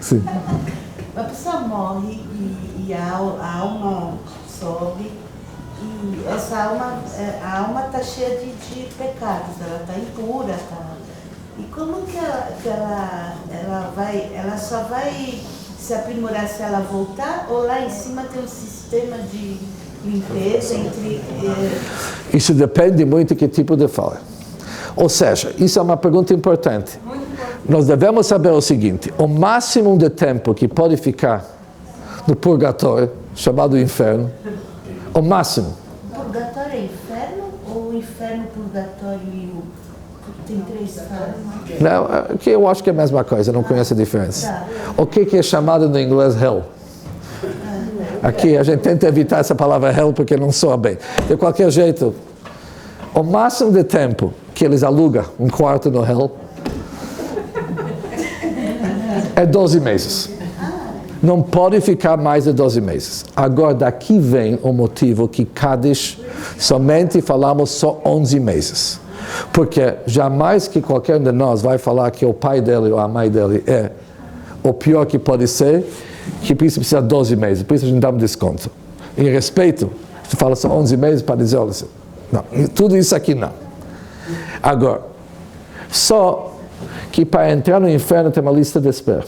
Sim. A pessoa morre e a alma sobe e essa alma, a alma está cheia de pecados, ela está impura, tá? E como que ela só vai se aprimorar se ela voltar, ou lá em cima tem um sistema de limpeza entre... Isso depende muito do que tipo de falha. Ou seja, isso é uma pergunta importante. Nós devemos saber o seguinte: o máximo de tempo que pode ficar no purgatório, chamado inferno, o máximo. Purgatório é inferno ou inferno, purgatório e o... Tem 3 fases? Não, que eu acho que é a mesma coisa, não conheço a diferença. Tá. O que é chamado no inglês hell? Aqui a gente tenta evitar essa palavra hell porque não soa bem. De qualquer jeito, o máximo de tempo que eles alugam um quarto no hell é 12 meses. Não pode ficar mais de 12 meses. Agora, daqui vem o motivo que Kaddish somente falamos só 11 meses. Porque jamais que qualquer um de nós vai falar que o pai dele ou a mãe dele é o pior que pode ser, que por isso precisa de 12 meses. Por isso a gente dá um desconto. Em respeito, você fala só 11 meses para dizer, olha, não, tudo isso aqui não. Agora, só que para entrar no inferno tem uma lista de espera.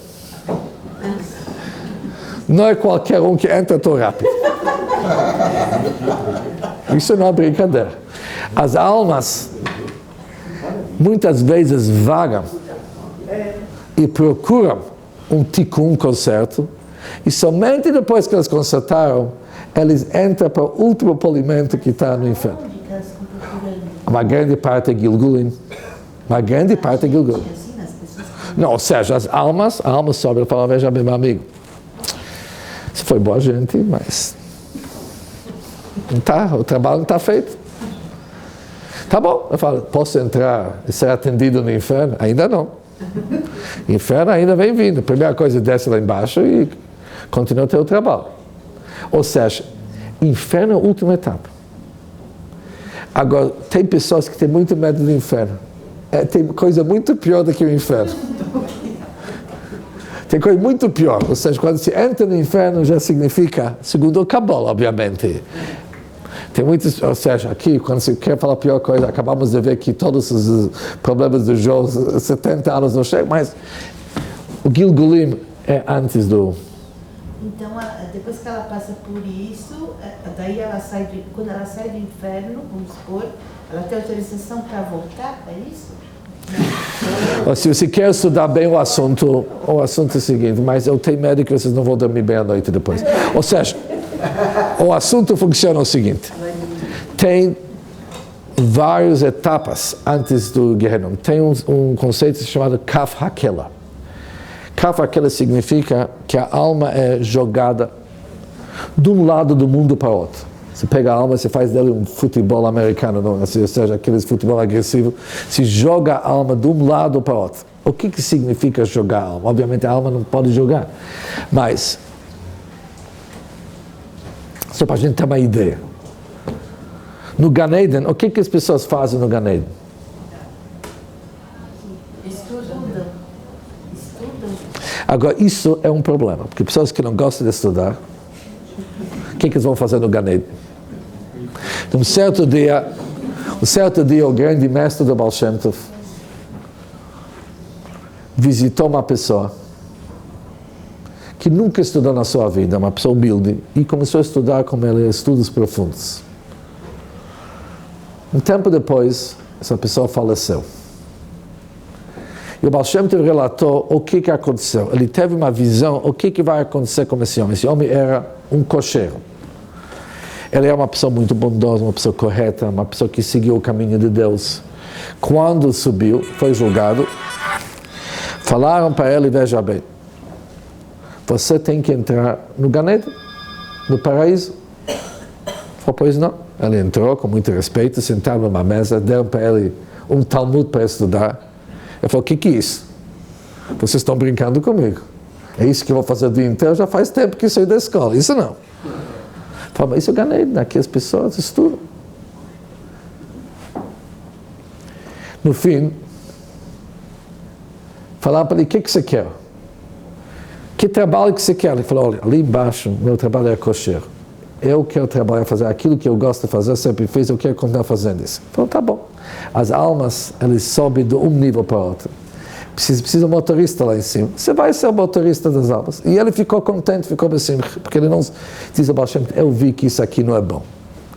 Não é qualquer um que entra tão rápido. Isso não é brincadeira. As almas muitas vezes vagam e procuram um tikkun, um conserto, e somente depois que eles consertaram, eles entram para o último polimento que está no inferno. Uma grande parte é Gilgulim. Uma grande parte é Gilgulim. Não, ou seja, a alma sobe e fala, veja bem, meu amigo, você foi boa gente, mas não tá, o trabalho não está feito. Tá bom, eu falo, posso entrar e ser atendido no inferno? Ainda não. Inferno ainda vem vindo. Primeira coisa, desce lá embaixo e continua o teu trabalho. Ou seja, inferno é a última etapa. Agora, tem pessoas que têm muito medo do inferno. Tem coisa muito pior do que o inferno. Tem coisa muito pior. Ou seja, quando se entra no inferno já significa, segundo o Kabbalah, obviamente. Tem muitos, ou seja, aqui, quando se quer falar a pior coisa, acabamos de ver que todos os problemas do Jó, 70 anos não chegam, mas o Gilgulim é antes do... Então, depois que ela passa por isso, daí ela quando ela sai do inferno, vamos supor, ela tem autorização para voltar, é isso? Se você quer estudar bem o assunto é o seguinte, mas eu tenho medo que vocês não vão dormir bem à noite depois. Ou seja, o assunto funciona o seguinte: tem várias etapas antes do Gehenom. Tem um conceito chamado Kaf Hakela. Kaf Hakela significa que a alma é jogada de um lado do mundo para o outro. Você pega a alma, você faz dele um futebol americano, não? Ou seja, aqueles futebol agressivo, se joga a alma de um lado para o outro. O que significa jogar a alma? Obviamente a alma não pode jogar, mas só para a gente ter uma ideia. No Gan Eden, o que as pessoas fazem no Gan Eden? Estudam. Agora, isso é um problema, porque pessoas que não gostam de estudar, o que eles vão fazer no Gan Eden? Um certo dia, o grande mestre do Baal Shem Tov visitou uma pessoa que nunca estudou na sua vida, uma pessoa humilde, e começou a estudar com ele estudos profundos. Um tempo depois, essa pessoa faleceu. E o Baal Shem Tov relatou o que aconteceu. Ele teve uma visão, o que vai acontecer com esse homem. Esse homem era um cocheiro. Ele é uma pessoa muito bondosa, uma pessoa correta, uma pessoa que seguiu o caminho de Deus. Quando subiu, foi julgado, falaram para ele, veja bem, você tem que entrar no Gan Eden, no paraíso. Ele falou, pois não. Ele entrou com muito respeito, sentaram numa mesa, deram para ele um Talmud para estudar. Ele falou, o que é isso? Vocês estão brincando comigo. É isso que eu vou fazer o dia inteiro? Já faz tempo que saí da escola. Isso não. Ele falou, mas isso eu ganhei, aqui as pessoas estudam. No fim, falaram para ele, o que você quer? Que trabalho que você quer? Ele falou, olha, ali embaixo, meu trabalho é kosher. Eu quero trabalhar, fazer aquilo que eu gosto de fazer, sempre fiz, eu quero continuar fazendo isso. Então, tá bom. As almas, elas sobem de um nível para outro. Precisa um motorista lá em cima. Você vai ser o motorista das almas. E ele ficou contente, ficou assim, porque ele não diz ao Baal Shem Tov, eu vi que isso aqui não é bom.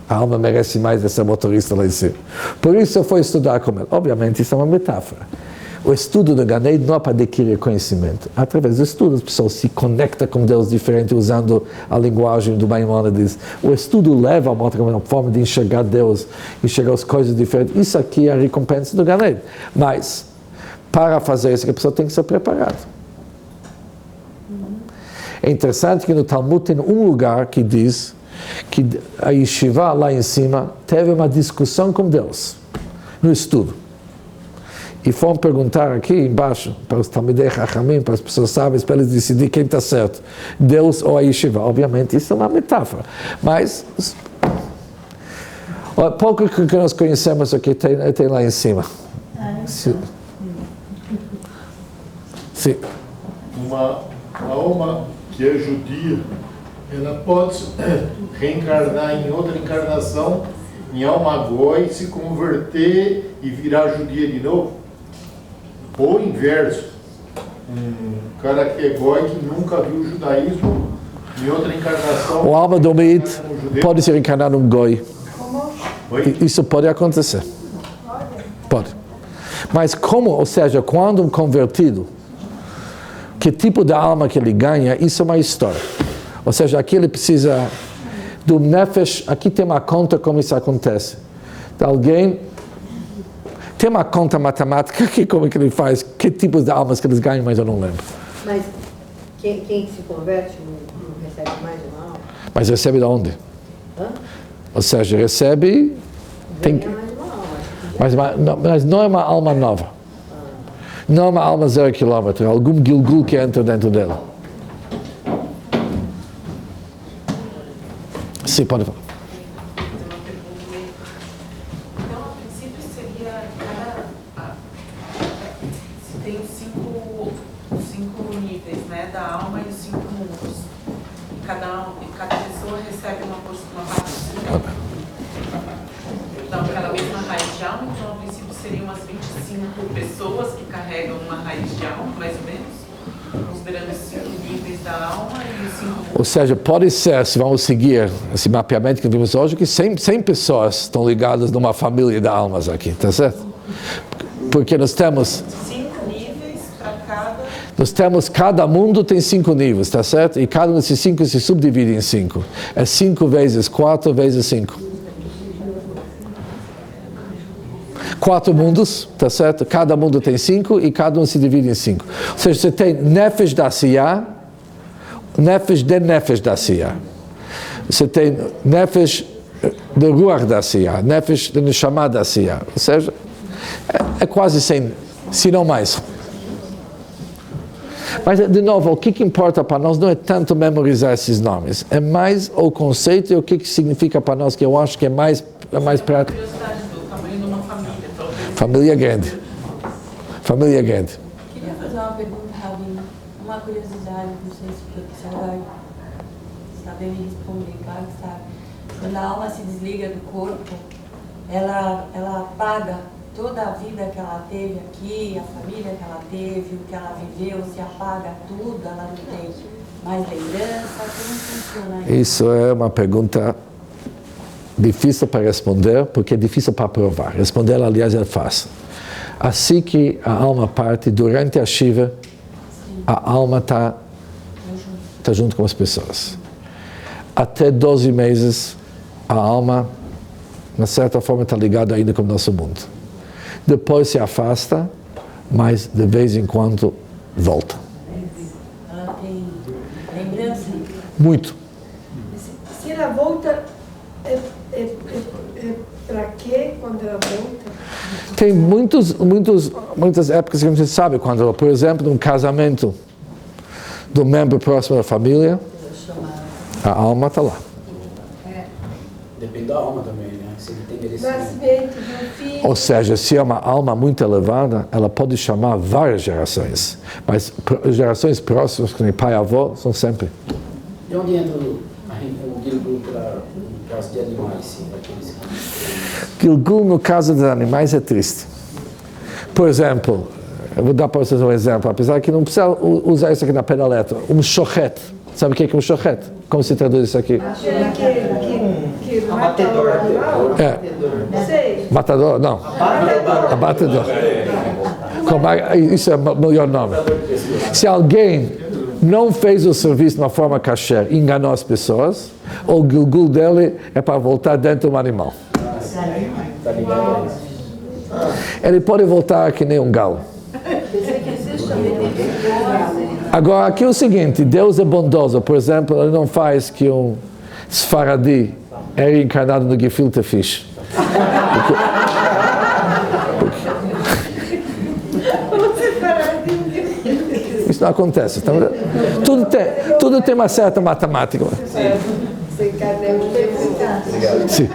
A alma merece mais de ser motorista lá em cima. Por isso eu fui estudar com ele. Obviamente, isso é uma metáfora. O estudo do Gan Eden não é para adquirir conhecimento. Através do estudo, as pessoas se conectam com Deus diferente, usando a linguagem do Maimônides. O estudo leva a uma forma de enxergar Deus, enxergar as coisas diferentes. Isso aqui é a recompensa do Gan Eden. Mas, para fazer isso, a pessoa tem que ser preparada. É interessante que no Talmud tem um lugar que diz que a Yeshiva lá em cima teve uma discussão com Deus, no estudo. E foram perguntar aqui embaixo, para os Talmidei Chachamim, para as pessoas sábias, para eles decidirem quem está certo, Deus ou a Yeshiva. Obviamente, isso é uma metáfora. Mas, pouco que nós conhecemos aqui tem lá em cima. Sim. Sim. Uma alma que é judia, ela pode reencarnar em outra encarnação, em alma goi, se converter e virar judia de novo? Ou o inverso, um cara que é goi, que nunca viu o judaísmo, em outra encarnação... O alma do Meid pode se reencarnar num goi. Oi? Isso pode acontecer. Pode. Mas como, ou seja, quando um convertido, que tipo de alma que ele ganha, isso é uma história. Ou seja, aqui ele precisa do nefesh, aqui tem uma conta como isso acontece. De alguém, tem uma conta matemática aqui, como que ele faz, que tipos de almas que eles ganham, mas eu não lembro. Mas quem se converte não recebe mais uma alma? Mas recebe de onde? Hã? Ou seja, recebe... Tem que, Mais uma alma. mas não é uma alma nova. Não é uma alma 0 km, algum Gilgul que entra dentro dela. Sim, pode falar. Então, a princípio seria se tem os cinco níveis, né, da alma e os 5 mundos. E cada pessoa recebe uma parte do então, cada vez uma raiz de alma, então a princípio seriam umas 25 pessoas que carregam uma raiz de alma, mais ou menos, considerando os 5 níveis da alma e os 5 mundos. Ou seja, pode ser, se vamos seguir esse mapeamento que vimos hoje, que 100 pessoas estão ligadas numa família de almas aqui, tá certo? Porque nós temos... 5 níveis para cada... Nós temos, cada mundo tem 5 níveis, tá certo? E cada um desses 5 se subdivide em 5. É 5 vezes 4 vezes 5. 4 mundos, tá certo? Cada mundo tem 5 e cada um se divide em 5. Ou seja, você tem Nefesh da Asiyah, Nefesh da Asiyah. Você tem Nefesh de Ruach da Asiyah, Nefesh de Neshama da Asiyah. Ou seja, é quase 100, se não mais. Mas, de novo, o que importa para nós não é tanto memorizar esses nomes, é mais o conceito e o que significa para nós, que eu acho que é mais prático. Família grande. Família grande. Queria fazer uma pergunta, Rabino. Uma curiosidade, não sei se você vai saber me responder, claro que sabe. Quando a alma se desliga do corpo, ela apaga toda a vida que ela teve aqui, a família que ela teve, o que ela viveu, se apaga tudo, ela não tem mais lembrança, como funciona isso? Isso é uma pergunta difícil para responder, porque é difícil para provar. Responder, aliás, é fácil. Assim que a alma parte, durante a Shiva, a alma está junto com as pessoas. Até 12 meses, a alma, de certa forma, está ligada ainda com o nosso mundo. Depois se afasta, mas de vez em quando volta. Ela tem lembrança? Muito. Se ela volta, para quê quando ela volta? Tem muitas épocas que a gente sabe quando, por exemplo, num casamento do membro próximo da família, a alma está lá. Depende da alma também, né? Se ele tem merecimento. Nascimento de um filho. Ou seja, se é uma alma muito elevada, ela pode chamar várias gerações. Mas gerações próximas, como pai e avô, são sempre. De onde entra o Gilgul no caso de animais, sim, aqueles que... Gilgul, no caso dos animais, é triste. Por exemplo, eu vou dar para vocês um exemplo, apesar que não precisa usar isso aqui na pé da letra. Um shochet. Sabe o que é um shochet? Como se traduz isso aqui? Que mata o animal? Sei. Matador? Não. Abatedor. Isso é o melhor nome. Se alguém não fez o serviço de uma forma kasher, enganou as pessoas, o Gilgul dele é para voltar dentro de um animal. Está ligado a isso. Ele pode voltar que nem um galo. Agora, aqui é o seguinte, Deus é bondoso. Por exemplo, ele não faz que um Sfaradi é reencarnado no gefilte fish. Isso não acontece. Tudo tem uma certa matemática. Sem carne é um Sim.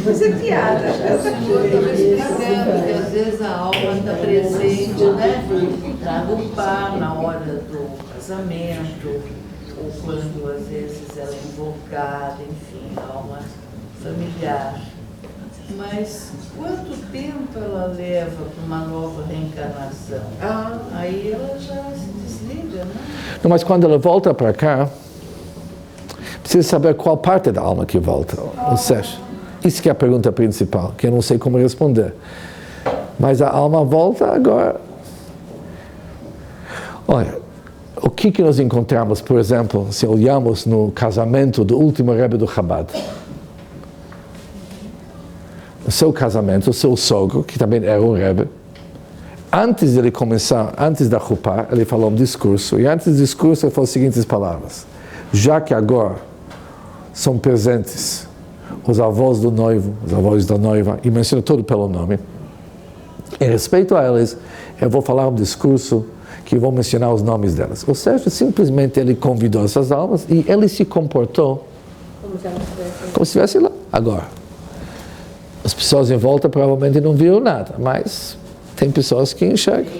Mas é piada. Eu estava explicando que às vezes a alma está presente, né? Traga um par na hora do casamento, ou quando às vezes ela é invocada, enfim, a alma familiar. Mas quanto tempo ela leva para uma nova reencarnação? Aí ela já se desliga, né? Não, mas quando ela volta para cá, precisa saber qual parte da alma que volta. Ou seja, isso que é a pergunta principal, que eu não sei como responder. Mas a alma volta agora. Olha, o que nós encontramos, por exemplo, se olhamos no casamento do último Rebbe do Chabad? O seu casamento, o seu sogro, que também era um Rebbe, antes de ele começar, antes da Chupá, ele falou um discurso, e antes do discurso ele falou as seguintes palavras: já que agora são presentes os avós do noivo, os avós da noiva, e menciona tudo pelo nome, em respeito a eles, eu vou falar um discurso que vou mencionar os nomes delas. Ou seja, simplesmente ele convidou essas almas e ele se comportou como se estivesse lá. Agora, as pessoas em volta provavelmente não viram nada, mas tem pessoas que enxergam.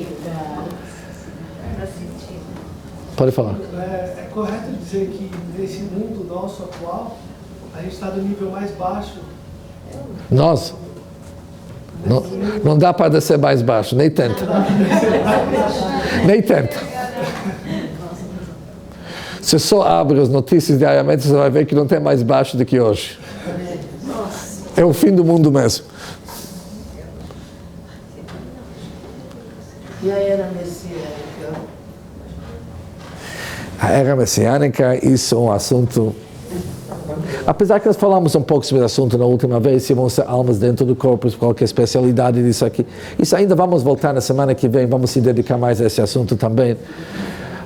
Pode falar. É correto dizer que nesse mundo nosso atual, a gente está no nível mais baixo? Nós? Não dá para descer mais baixo, nem tenta. Nem tenta. Você só abre as notícias diariamente, você vai ver que não tem mais baixo do que hoje. É o fim do mundo mesmo. E a era messiânica? A era messiânica, isso é um assunto... Apesar que nós falamos um pouco sobre o assunto na última vez, se vão ser almas dentro do corpo, qualquer especialidade disso aqui. Isso ainda vamos voltar na semana que vem, vamos se dedicar mais a esse assunto também.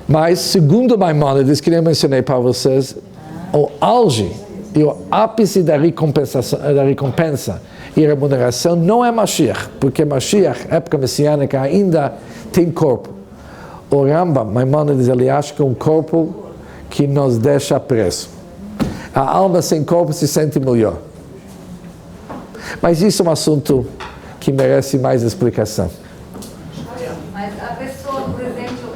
Mas, segundo Maimonides, que eu mencionei para vocês, o auge e o ápice da recompensa e remuneração não é Mashiach, porque Mashiach, época messiânica, ainda tem corpo. O Rambam, Maimonides, ele acha que é um corpo que nos deixa preso. A alma sem corpo se sente melhor. Mas isso é um assunto que merece mais explicação. Mas a pessoa, por exemplo,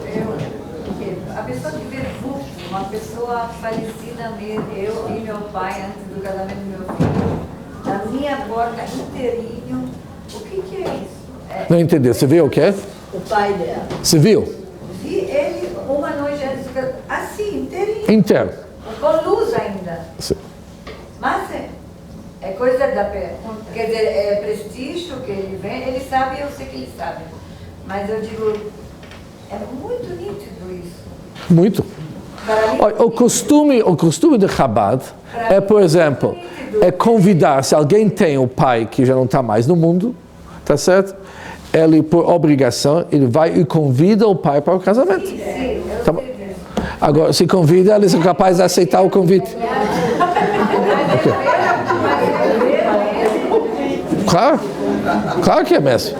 a pessoa que vê vulto, uma pessoa falecida mesmo, eu e meu pai, antes do casamento do meu filho, na minha porta inteirinho, o que é isso? Não entendi. Você viu o quê? O pai dela. Você viu? Vi ele uma noite antes do casamento, assim, inteirinho. Inteiro. Com luz ainda. Sim. Mas é coisa da... Quer dizer, é prestígio que ele vem, ele sabe, eu sei que ele sabe. Mas eu digo, é muito nítido isso. Muito. Olha, o costume de Chabad é, por exemplo, é convidar, se alguém tem um pai que já não está mais no mundo, tá certo? Ele, por obrigação, ele vai e convida o pai para o casamento. Sim, eu tá sei disso. Agora, se convida, eles são capazes de aceitar o convite. Okay. Claro que é mesmo.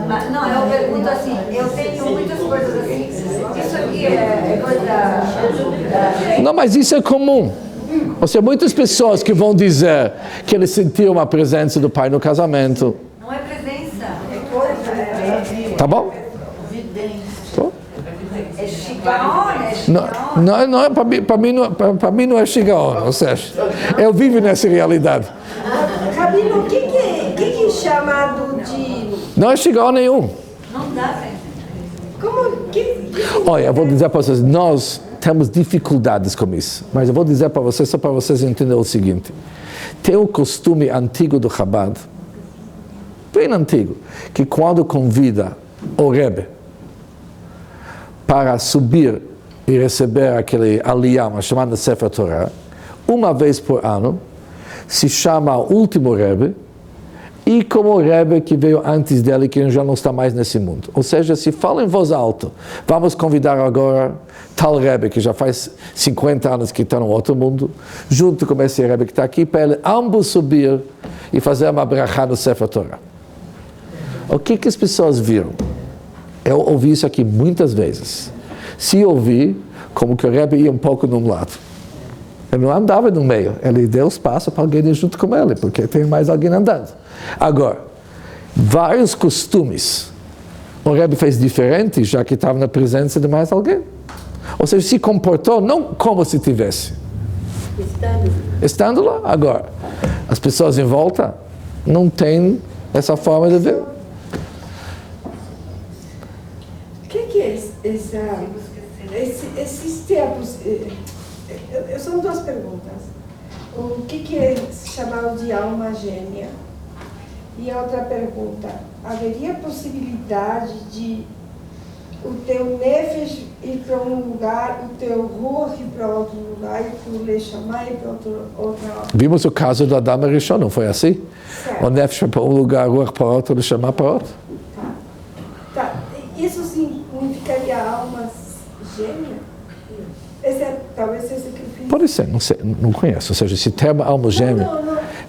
Mas, não, eu pergunto assim, eu tenho muitas coisas assim, isso aqui é coisa da... Não, mas isso é comum. Ou seja, muitas pessoas que vão dizer que eles sentiram uma presença do pai no casamento. Não é presença, é coisa. Tá bom? É shigaon, Não, para mim não é shigaon, ou seja, eu vivo nessa realidade. Rabino, o que é chamado de... Não é shigaon nenhum. não dá pra entender. Como? Olha, eu vou dizer para vocês, nós temos dificuldades com isso, mas eu vou dizer para vocês, só para vocês entenderem o seguinte. Tem um costume antigo do Chabad, bem antigo, que quando convida o Rebbe para subir e receber aquele aliyah, chamado Sefer Torah, uma vez por ano, se chama o último Rebbe, e como o Rebbe que veio antes dele, que já não está mais nesse mundo. Ou seja, se fala em voz alta, vamos convidar agora tal Rebbe, que já faz 50 anos que está no outro mundo, junto com esse Rebbe que está aqui, para ele ambos subir e fazer uma brachá no Sefer Torah. O que as pessoas viram? Eu ouvi isso aqui muitas vezes. Se ouvi, como que o Rebbe ia um pouco de um lado. Ele não andava no meio, ele deu espaço para alguém ir junto com ele, porque tem mais alguém andando. Agora, vários costumes, o Rebbe fez diferente, já que estava na presença de mais alguém. Ou seja, se comportou não como se tivesse. Estando lá. Agora, as pessoas em volta não têm essa forma de ver. O que é esses tempos? São duas perguntas. O que é chamado de alma gêmea? E a outra pergunta, haveria possibilidade de o teu nefesh ir para um lugar, o teu ruach ir para outro lugar, e o Neshama ir para outra... Vimos o caso do Adam Rishon, não foi assim? Certo. O nefesh para um lugar, o ruach para outro, o Neshama para outro. Tá. Isso significaria almas gêmeas? Talvez esse sacrifício. Pode ser, não sei, não conheço. Ou seja, esse termo alma gêmea,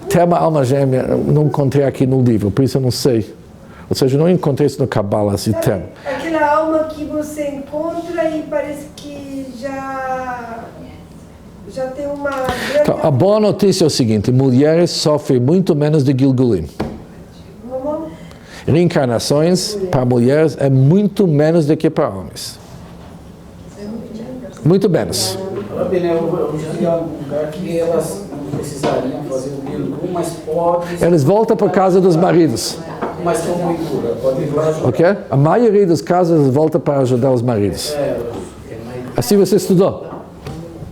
termo alma gêmea, não encontrei aqui no livro, por isso eu não sei. Ou seja, eu não encontrei isso no Kabbalah, esse termo. Aquela alma que você encontra e parece que já tem uma grande... Então, a boa notícia é o seguinte, mulheres sofrem muito menos de Gilgulim. Reencarnações para mulheres é muito menos do que para homens. Muito menos. Eu diria um lugar que elas não precisariam fazer o Gilgul, mas podem... Eles voltam por causa dos maridos. Mas com cultura, podem ir lá ajudar. Ok? A maioria dos casos volta para ajudar os maridos. Assim você estudou?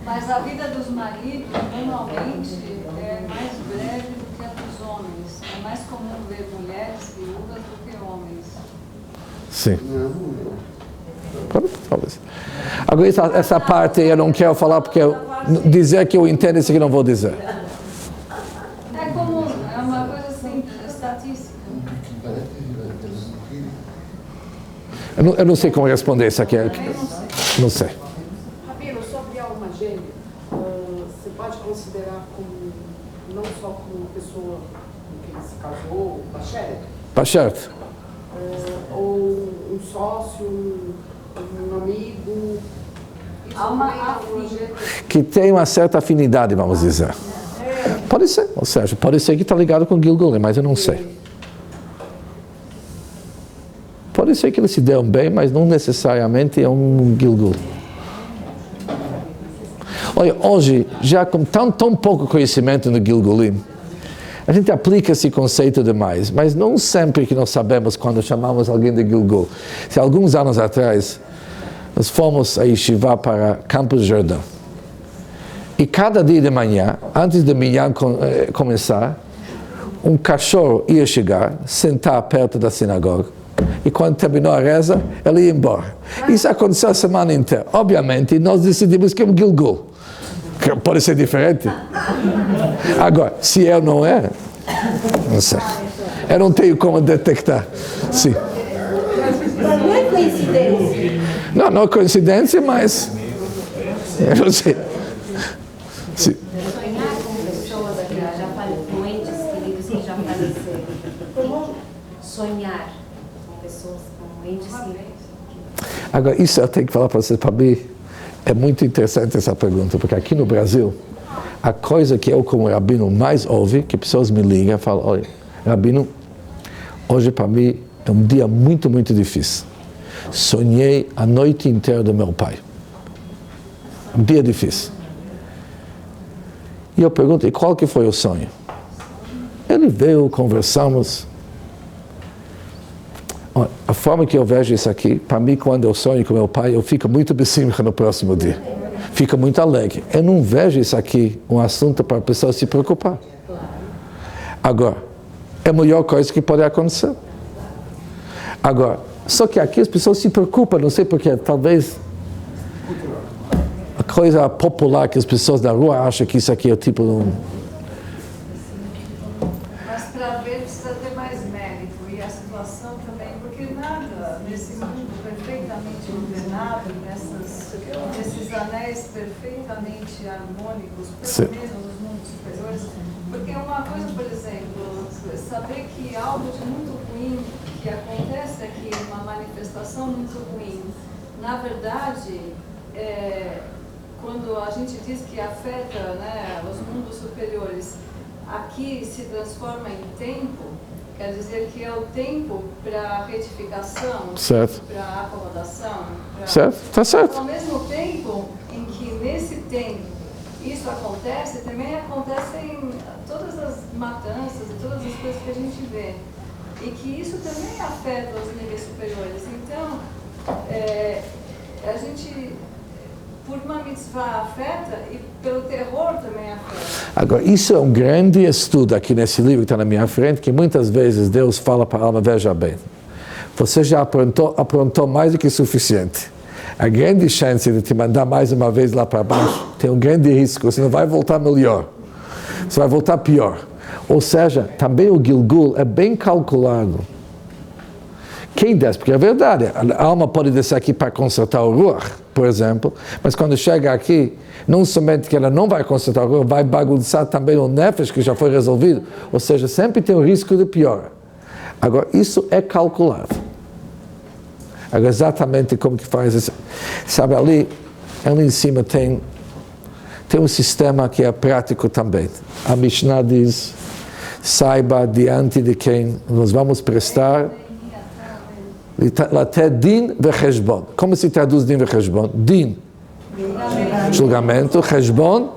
Mas a vida dos maridos, normalmente, é mais breve do que a dos homens. É mais comum ver mulheres viúvas do que homens. Sim. Talvez. Agora, essa parte eu não quero falar, porque dizer que eu entendo isso que eu não vou dizer. É comum, é uma coisa simples, é estatística. Eu não sei como responder isso aqui. Não sei. Rabino, sobre a alma gêmea, você pode considerar como, não só como uma pessoa com quem se casou, Pachert. Ou um sócio, um amigo, que tem uma certa afinidade, vamos dizer. Pode ser, ou seja, pode ser que está ligado com Gilgulim, mas eu não sei. Pode ser que eles se deram bem, mas não necessariamente é um Gilgul. Olha, hoje, já com tão pouco conhecimento no Gilgulim, a gente aplica esse conceito demais, mas não sempre que nós sabemos quando chamamos alguém de Gilgul. Se alguns anos atrás, nós fomos a Yeshiva para Campos Jordão. E cada dia de manhã, antes de manhã começar, um cachorro ia chegar, sentar perto da sinagoga. E quando terminou a reza, ele ia embora. Isso aconteceu a semana inteira. Obviamente, nós decidimos que é um Gilgul. Pode ser diferente. Agora, se eu não é, não sei. Eu não tenho como detectar. Sim. Mas não é coincidência. Não é coincidência, mas eu não sei. Sim. Sonhar com pessoas que já faleceram, com entes queridos que já faleceram. Sonhar com pessoas, com entes queridos. Agora, isso eu tenho que falar para vocês, para mim, é muito interessante essa pergunta, porque aqui no Brasil, A coisa que eu, como rabino, mais ouvi, que pessoas me ligam e falam, olha, rabino, hoje para mim é um dia muito, muito difícil. Sonhei a noite inteira do meu pai. Um dia difícil. E eu pergunto, e qual que foi o sonho? Ele veio, conversamos. Olha, a forma que eu vejo isso aqui, para mim, quando eu sonho com meu pai, eu fico muito besimcha no próximo dia. Fico muito alegre. Eu não vejo isso aqui um assunto para a pessoa se preocupar. Agora, é a melhor coisa que pode acontecer. Agora, só que aqui as pessoas se preocupam, não sei porquê, talvez a coisa popular que as pessoas da rua acham que isso aqui é tipo um... Mas para ver precisa ter mais mérito e a situação também, porque nada nesse mundo perfeitamente ordenado, nesses anéis perfeitamente harmônicos, pelo menos nos mundos superiores, porque uma coisa, por exemplo, saber que algo de muito ruim que acontece aqui, uma manifestação muito ruim, na verdade, quando a gente diz que afeta, né, os mundos superiores, aqui se transforma em tempo, quer dizer que é o tempo para retificação, para acomodação. Certo, está certo. Ao mesmo tempo em que nesse tempo isso acontece, também acontecem todas as matanças e todas as coisas que a gente vê. E que isso também afeta os níveis superiores. Então, a gente, por uma mitzvah, afeta e pelo terror também afeta. Agora, isso é um grande estudo aqui nesse livro que está na minha frente, que muitas vezes Deus fala para a alma, veja bem, você já aprontou mais do que suficiente. A grande chance de te mandar mais uma vez lá para baixo tem um grande risco, você não vai voltar melhor, você vai voltar pior. Ou seja, também o Gilgul é bem calculado. Quem desce, porque é verdade, a alma pode descer aqui para consertar o Ruach, por exemplo, mas quando chega aqui, não somente que ela não vai consertar o Ruach, vai bagunçar também o Nefesh, que já foi resolvido, ou seja, sempre tem o risco de pior. Agora, isso é calculado. Agora, exatamente como que faz isso. Sabe, ali em cima tem um sistema que é prático também. A Mishnah diz, saiba diante de quem nós vamos prestar até din vecheshbon. Como se traduz din vecheshbon? Din, julgamento, cheshbon,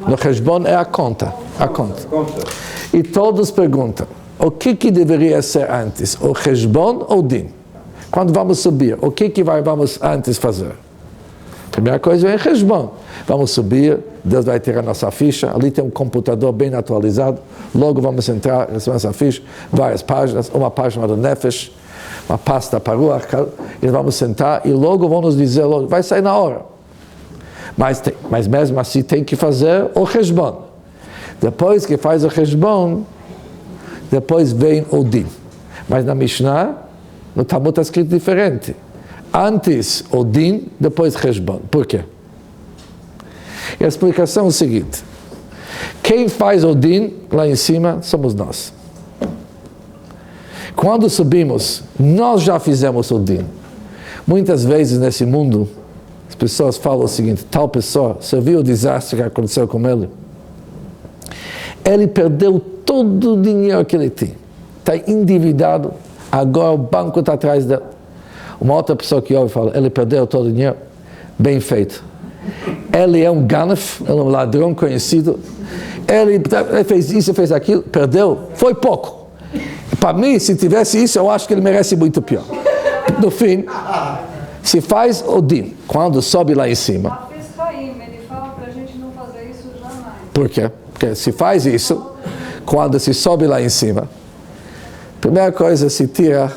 no cheshbon é a conta. E todos perguntam, o que deveria ser antes, o cheshbon ou din? Quando vamos subir, o que vamos antes fazer? Primeira coisa é cheshbon. Vamos subir, Deus vai tirar a nossa ficha, ali tem um computador bem atualizado, logo vamos entrar nessa nossa ficha, várias páginas, uma página do Nefesh, uma pasta para Ruach, e vamos sentar e logo vão nos dizer, logo, vai sair na hora. Mas mesmo assim tem que fazer o cheshbon. Depois que faz o cheshbon, depois vem o din. Mas na Mishnah, no Talmud está escrito diferente. Antes o din, depois cheshbon. Por quê? E a explicação é o seguinte: quem faz o din lá em cima somos nós. Quando subimos, nós já fizemos o din. Muitas vezes nesse mundo, as pessoas falam o seguinte: tal pessoa, você viu o desastre que aconteceu com ele? Ele perdeu todo o dinheiro que ele tinha. Está endividado, agora o banco está atrás dele. Uma outra pessoa que ouve fala, ele perdeu todo o dinheiro. Bem feito. Ele é um ganef, ele é um ladrão conhecido. Ele fez isso, fez aquilo, perdeu. Foi pouco. Para mim, se tivesse isso, eu acho que ele merece muito pior. No fim, se faz o din, quando sobe lá em cima. Ele fala para a gente não fazer isso jamais. Por quê? Porque se faz isso, quando se sobe lá em cima, primeira coisa, se tira,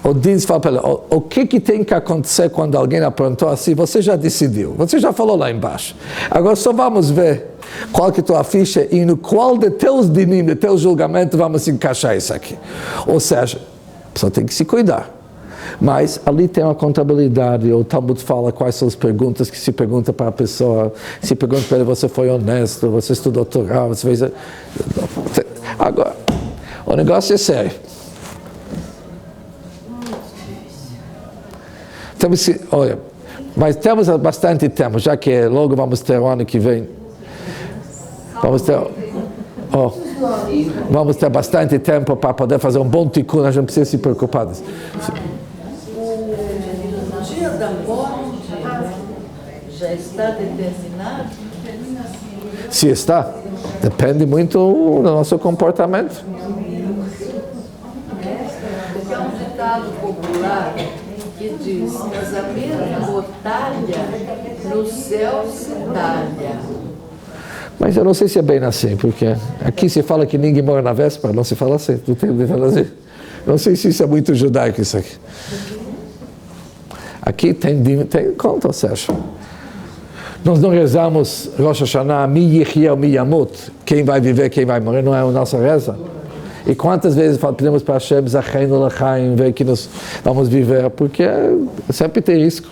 o din fala para ele, o que tem que acontecer quando alguém aprontou assim, você já decidiu, você já falou lá embaixo. Agora só vamos ver qual que é a tua ficha e no qual de teus dinim, de teus julgamentos, vamos encaixar isso aqui. Ou seja, a pessoa tem que se cuidar. Mas ali tem uma contabilidade, o Talmud fala quais são as perguntas que se pergunta para a pessoa, se pergunta para ele, você foi honesto, você estudou Torá, você fez... Agora, o negócio é sério. Então, olha, Mas temos bastante tempo, já que logo vamos ter o ano que vem. Vamos ter bastante tempo para poder fazer um bom tikkun, a gente não precisa se preocupar. O dia da morte já está determinado? Se está, depende muito do nosso comportamento. Porque há um ditado popular que diz: casamento ou talha, no céu se talha. Mas eu não sei se é bem assim, porque aqui se fala que ninguém morre na véspera, não se fala assim, não tem de falar assim. Não sei se isso é muito judaico, isso aqui. Aqui tem conta, Sérgio. Nós não rezamos Rosh Hashanah, mi yichya mi yamut, quem vai viver, quem vai morrer, não é a nossa reza. E quantas vezes pedimos para Hashem, Zacheinu Lachaim, ver que nós vamos viver, porque sempre tem risco.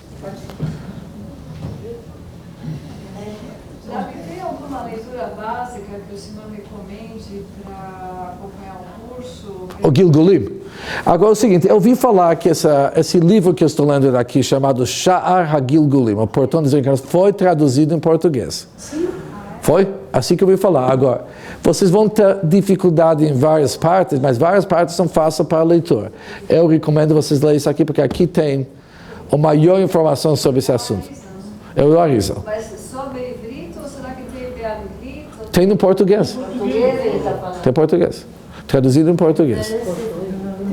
Tem alguma leitura básica que o senhor me comente para acompanhar o curso? O Gilgulim. Agora é o seguinte, eu ouvi falar que esse livro que eu estou lendo daqui, chamado Sha'ar HaGilgulim, o Portão das Reencarnações, foi traduzido em português. Sim. Foi? Assim que eu ouvi falar. Agora, vocês vão ter dificuldade em várias partes, mas várias partes são fáceis para a leitura. Eu recomendo vocês lerem isso aqui, porque aqui tem a maior informação sobre esse assunto. É o Arizal. Mas só Beirito ou será que tem Beirito? Tem no português. Português ele está falando. Tem português. Traduzido em português.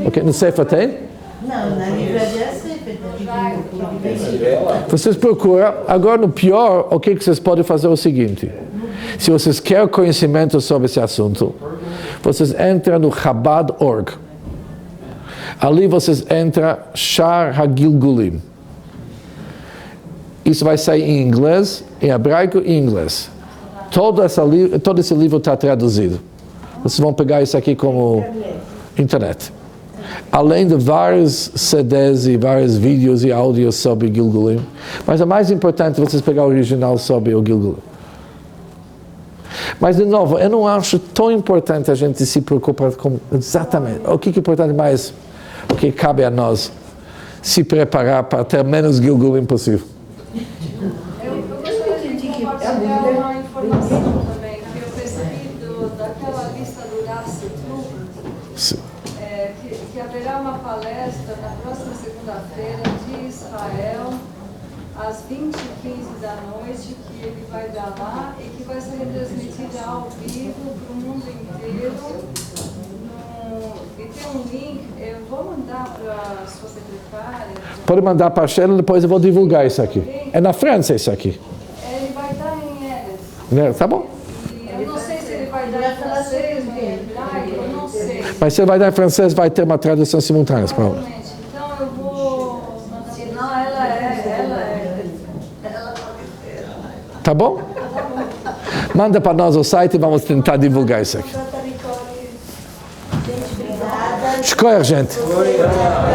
Ok, no Sefer tem? Não, na livraria é Sefer. Vocês procuram. Agora, no pior, o que vocês podem fazer é o seguinte. Se vocês querem conhecimento sobre esse assunto, vocês entram no Chabad.org. Ali vocês entram Sha'ar HaGilgulim. Isso vai sair em inglês, em hebraico e em inglês. Todo esse livro está traduzido. Vocês vão pegar isso aqui como internet. Além de vários CDs e vários vídeos e áudios sobre Gilgulim. Mas o mais importante é vocês pegar o original sobre o Gilgulim. Mas, de novo, eu não acho tão importante a gente se preocupar com exatamente o que é importante mais, o que cabe a nós se preparar para ter menos Gilgulim possível. Eu gostaria de compartilhar uma informação também, que eu percebi daquela lista do Rassetru, que haverá uma palestra na próxima segunda-feira de Israel, às 20h15 da noite, que ele vai dar lá e que vai ser transmitida ao vivo para o mundo inteiro. E tem um link, eu vou mandar para a sua secretária. Pode mandar para a Sheila, depois eu vou divulgar isso aqui. É na França isso aqui. Ele vai dar em Eres. Tá bom. Eu não sei se ele vai dar em francês, em hebraico, eu não sei. Mas se ele vai dar em francês, vai ter uma tradução simultânea para ela. Então eu vou... Senão ela Tá bom? Manda para nós o site e vamos tentar divulgar isso aqui. Escolha, gente.